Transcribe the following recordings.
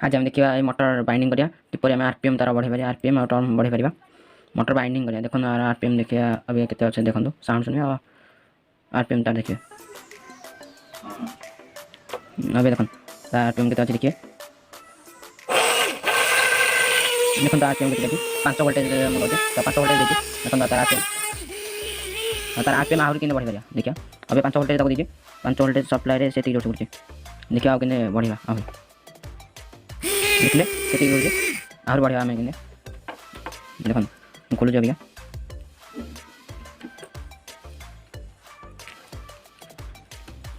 आज आम देखा ये मोटर बाइंडिंग करिया किपर आम आरपीएम तार बढ़े पार आरपीएम और टर्न बढ़े पार मोटर बाइंडिंग करिया देखो आरपीएम देखिए अभी केते अच्छे देखो साउंड सुनिए आरपीएम तार देखिए अभी देखो आरपीएम केते अच्छे देखिए देखो आरपीएम केते देखिए 5 वोल्टेज मोबाइल तो 5 वोल्टेज देखिए देखो तार आरपीएम आहरी केने बढ़े पार देखिए अभी 5 वोल्टेज तक दीजिए 5 वोल्टेज सप्लाई रे से जोर से देखिए आउ केने बढ़िया आहरी देखले केते होजे आहरी बढ़िया आमे केने देखो खोलु अभी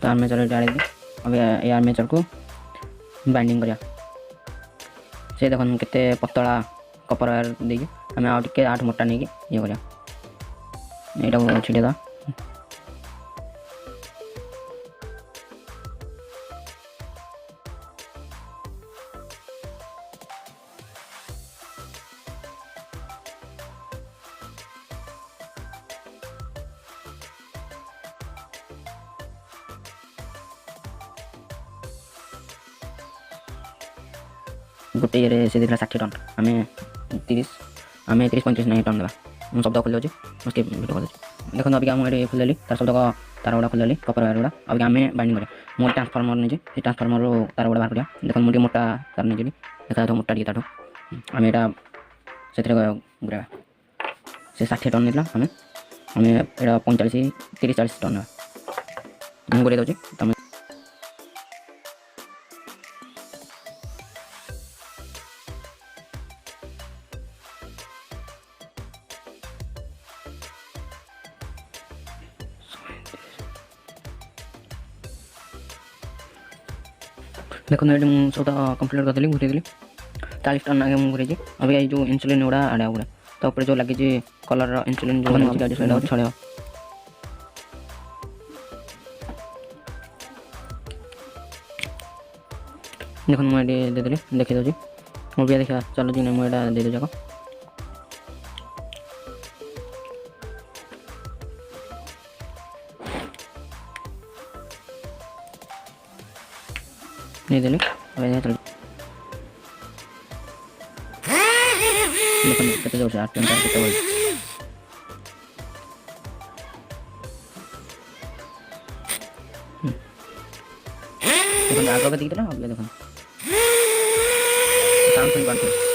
तो आर्मेचर डाल अभी ये आर्मेचर को बाइंडिंग करिया से देखो केते पतला कपर वायर देके आम आउ टिके 8 मोटा नहीं ये करिया एटा छिड़ेदा गोटे ये से देखला 60 टन आम 30 35 नहीं टन देवा शब्द खोल उसके भिडियो खोल देखो अभी आम ये खोलि तार शब्द तार गुड़ा खोलि कपर वायर गुड़ा अभी आम बाइंडिंग करें मोटे ट्रांसफर्मर नहीं ट्रांसफर्मर तार गुड़ा बाहर करा देखो मुझे मोटा तार नहीं देखा मोटा टी ताठू आम यहाँ से गुड़ा से 60 टन नहीं आम आम यहाँ 45 30 40 टन मैं गुड़े दूसरी तुम देखो ये मुझे सब कम्प्लीट करदेली घूरी 40 टन आगे मुझे घूरी अभी ये जो इंसुलिन गुड़ा आड़ा गुड़ा तो ऊपर जो लगी कलर इंसुलिन जो छड़े देखो मुझे देदेली देखी दूसरी मुझे देखा चलो जी मुझे दे दूँ जाक नहीं देली चल देखो जोर से आरपीएम देखो आगे देखते ना अभी देखो साउंड सुन पाते